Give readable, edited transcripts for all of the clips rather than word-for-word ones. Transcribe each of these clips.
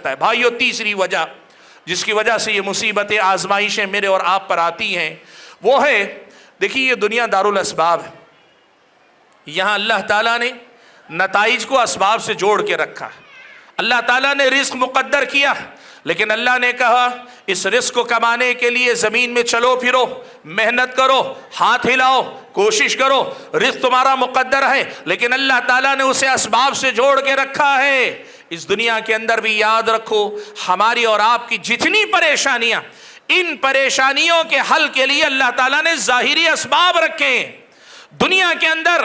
سکتا ہے۔ بھائیو، تیسری وجہ جس کی وجہ سے یہ مصیبتیں آزمائشیں میرے اور آپ پر آتی ہیں وہ ہے، دیکھیے یہ دنیا دارالاسباب ہے، یہاں اللہ تعالیٰ نے نتائج کو اسباب سے جوڑ کے رکھا، اللہ تعالیٰ نے رزق مقدر کیا، لیکن اللہ نے کہا اس رزق کو کمانے کے لیے زمین میں چلو پھرو، محنت کرو، ہاتھ ہلاؤ، کوشش کرو، رزق تمہارا مقدر ہے، لیکن اللہ تعالیٰ نے اسے اسباب سے جوڑ کے رکھا ہے۔ اس دنیا کے اندر بھی یاد رکھو، ہماری اور آپ کی جتنی پریشانیاں، ان پریشانیوں کے حل کے لیے اللہ تعالیٰ نے ظاہری اسباب رکھے ہیں۔ دنیا کے اندر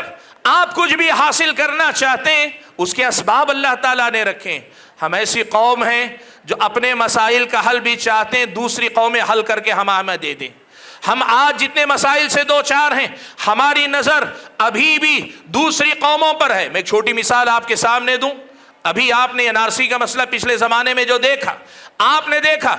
آپ کچھ بھی حاصل کرنا چاہتے ہیں، اس کے اسباب اللہ تعالیٰ نے رکھے ہیں۔ ہم ایسی قوم ہیں جو اپنے مسائل کا حل بھی چاہتے ہیں دوسری قومیں حل کر کے ہمیں دے دیں۔ ہم آج جتنے مسائل سے دو چار ہیں، ہماری نظر ابھی بھی دوسری قوموں پر ہے۔ میں ایک چھوٹی مثال آپ کے سامنے دوں، ابھی آپ نے NRC کا مسئلہ پچھلے زمانے میں جو دیکھا، آپ نے دیکھا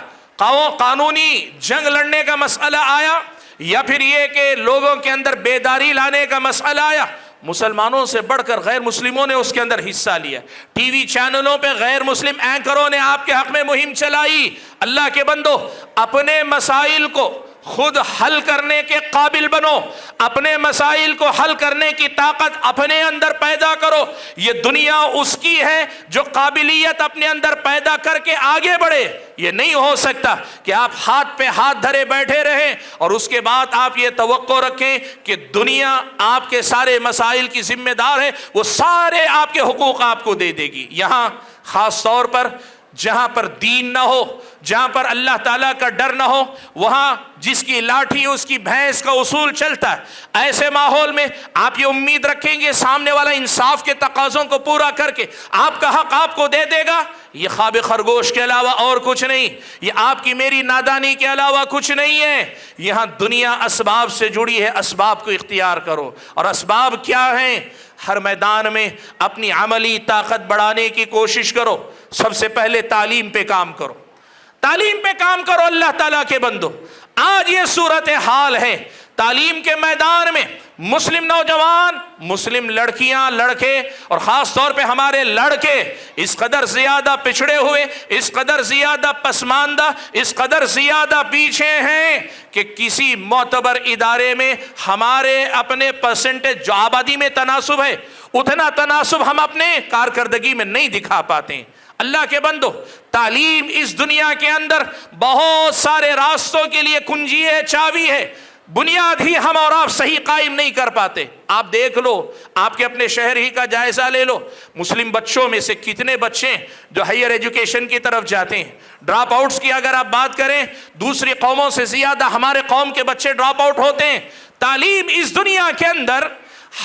قانونی جنگ لڑنے کا مسئلہ آیا، یا پھر یہ کہ لوگوں کے اندر بیداری لانے کا مسئلہ آیا، مسلمانوں سے بڑھ کر غیر مسلموں نے اس کے اندر حصہ لیا۔ ٹی وی چینلوں پہ غیر مسلم اینکروں نے آپ کے حق میں مہم چلائی۔ اللہ کے بندو، اپنے مسائل کو خود حل کرنے کے قابل بنو، اپنے مسائل کو حل کرنے کی طاقت اپنے اندر پیدا کرو۔ یہ دنیا اس کی ہے جو قابلیت اپنے اندر پیدا کر کے آگے بڑھے۔ یہ نہیں ہو سکتا کہ آپ ہاتھ پہ ہاتھ دھرے بیٹھے رہیں اور اس کے بعد آپ یہ توقع رکھیں کہ دنیا آپ کے سارے مسائل کی ذمہ دار ہے، وہ سارے آپ کے حقوق آپ کو دے دے گی۔ یہاں خاص طور پر جہاں پر دین نہ ہو، جہاں پر اللہ تعالیٰ کا ڈر نہ ہو، وہاں جس کی لاٹھی اس کی بھینس کا اصول چلتا ہے۔ ایسے ماحول میں آپ یہ امید رکھیں گے سامنے والا انصاف کے تقاضوں کو پورا کر کے آپ کا حق آپ کو دے دے گا، یہ خواب خرگوش کے علاوہ اور کچھ نہیں، یہ آپ کی میری نادانی کے علاوہ کچھ نہیں ہے۔ یہاں دنیا اسباب سے جڑی ہے، اسباب کو اختیار کرو۔ اور اسباب کیا ہیں؟ ہر میدان میں اپنی عملی طاقت بڑھانے کی کوشش کرو۔ سب سے پہلے تعلیم پہ کام کرو، تعلیم پہ کام کرو اللہ تعالیٰ کے بندو۔ آج یہ صورتحال ہے تعلیم کے میدان میں، مسلم نوجوان، مسلم لڑکیاں، لڑکے، اور خاص طور پہ ہمارے لڑکے اس قدر زیادہ پچھڑے ہوئے، اس قدر زیادہ پسماندہ، اس قدر زیادہ پیچھے ہیں کہ کسی معتبر ادارے میں ہمارے اپنے پرسنٹیج جو آبادی میں تناسب ہے، اتنا تناسب ہم اپنے کارکردگی میں نہیں دکھا پاتے۔ اللہ کے بندو، تعلیم اس دنیا کے اندر بہت سارے راستوں کے لیے کنجی ہے، چابی ہے، بنیاد ہی ہم اور آپ صحیح قائم نہیں کر پاتے۔ آپ دیکھ لو، آپ کے اپنے شہر ہی کا جائزہ لے لو، مسلم بچوں میں سے کتنے بچے جو ہائر ایجوکیشن کی طرف جاتے ہیں۔ ڈراپ آؤٹس کی اگر آپ بات کریں، دوسری قوموں سے زیادہ ہمارے قوم کے بچے ڈراپ آؤٹ ہوتے ہیں۔ تعلیم اس دنیا کے اندر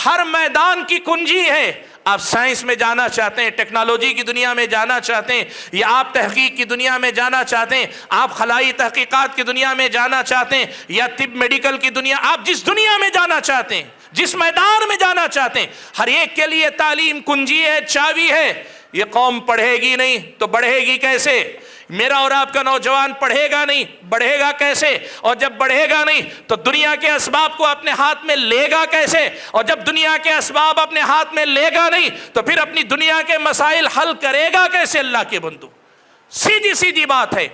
ہر میدان کی کنجی ہے۔ آپ سائنس میں جانا چاہتے ہیں، ٹیکنالوجی کی دنیا میں جانا چاہتے ہیں، یا آپ تحقیق کی دنیا میں جانا چاہتے ہیں، آپ خلائی تحقیقات کی دنیا میں جانا چاہتے ہیں، یا طب میڈیکل کی دنیا، آپ جس دنیا میں جانا چاہتے ہیں، جس میدان میں جانا چاہتے ہیں، ہر ایک کے لیے تعلیم کنجی ہے، چابی ہے۔ یہ قوم پڑھے گی نہیں تو بڑھے گی کیسے؟ میرا اور آپ کا نوجوان پڑھے گا نہیں، بڑھے گا کیسے؟ اور جب بڑھے گا نہیں تو دنیا کے اسباب کو اپنے ہاتھ میں لے گا کیسے؟ اور جب دنیا کے اسباب اپنے ہاتھ میں لے گا نہیں تو پھر اپنی دنیا کے مسائل حل کرے گا کیسے؟ اللہ کے بندو، سیدھی سیدھی بات ہے،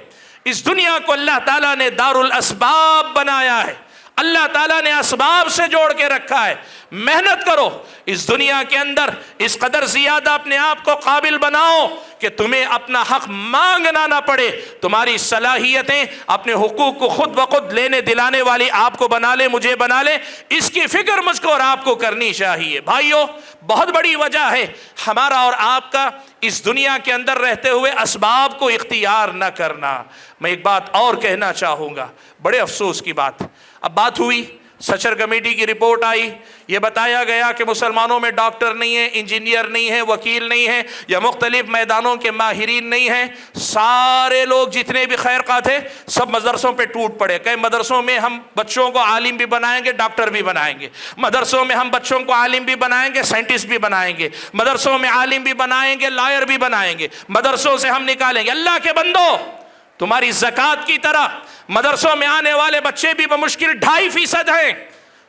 اس دنیا کو اللہ تعالیٰ نے دار الاسباب بنایا ہے، اللہ تعالیٰ نے اسباب سے جوڑ کے رکھا ہے۔ محنت کرو، اس دنیا کے اندر اس قدر زیادہ اپنے آپ کو قابل بناؤ کہ تمہیں اپنا حق مانگنا نہ پڑے، تمہاری صلاحیتیں اپنے حقوق کو خود بخود لینے دلانے والی آپ کو بنا لے، مجھے بنا لے، اس کی فکر مجھ کو اور آپ کو کرنی چاہیے۔ بھائیو، بہت بڑی وجہ ہے ہمارا اور آپ کا اس دنیا کے اندر رہتے ہوئے اسباب کو اختیار نہ کرنا۔ میں ایک بات اور کہنا چاہوں گا، بڑے افسوس کی بات، اب بات ہوئی، سچر کمیٹی کی رپورٹ آئی، یہ بتایا گیا کہ مسلمانوں میں ڈاکٹر نہیں ہیں، انجینئر نہیں ہیں، وکیل نہیں ہیں، یا مختلف میدانوں کے ماہرین نہیں ہیں۔ سارے لوگ جتنے بھی خیر خواہ تھے سب مدرسوں پہ ٹوٹ پڑے، کہ مدرسوں میں ہم بچوں کو عالم بھی بنائیں گے، ڈاکٹر بھی بنائیں گے، مدرسوں میں ہم بچوں کو عالم بھی بنائیں گے، سائنٹسٹ بھی بنائیں گے، مدرسوں میں عالم بھی بنائیں گے، لائر بھی بنائیں گے، مدرسوں سے ہم نکالیں گے۔ اللہ کے بندو، تمہاری زکوٰۃ کی طرح مدرسوں میں آنے والے بچے بھی بمشکل 2.5% ہیں،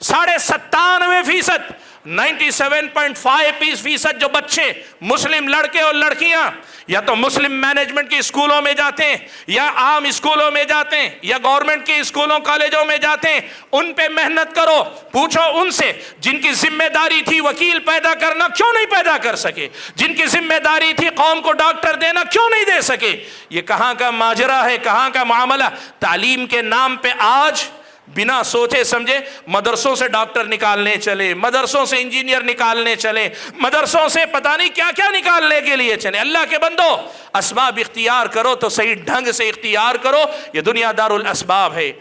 97.5% 97.5% جو بچے مسلم لڑکے اور لڑکیاں یا تو مسلم مینجمنٹ کے اسکولوں میں جاتے ہیں یا عام اسکولوں میں جاتے ہیں یا گورنمنٹ کے اسکولوں کالجوں میں جاتے ہیں، ان پہ محنت کرو، پوچھو ان سے جن کی ذمہ داری تھی وکیل پیدا کرنا کیوں نہیں پیدا کر سکے، جن کی ذمہ داری تھی قوم کو ڈاکٹر دینا کیوں نہیں دے سکے۔ یہ کہاں کا ماجرا ہے، کہاں کا معاملہ۔ تعلیم کے نام پہ آج بنا سوچے سمجھے مدرسوں سے ڈاکٹر نکالنے چلے، مدرسوں سے انجینئر نکالنے چلے، مدرسوں سے پتہ نہیں کیا کیا نکالنے کے لیے چلے۔ اللہ کے بندو، اسباب اختیار کرو تو صحیح ڈھنگ سے اختیار کرو، یہ دنیا دار الاسباب ہے۔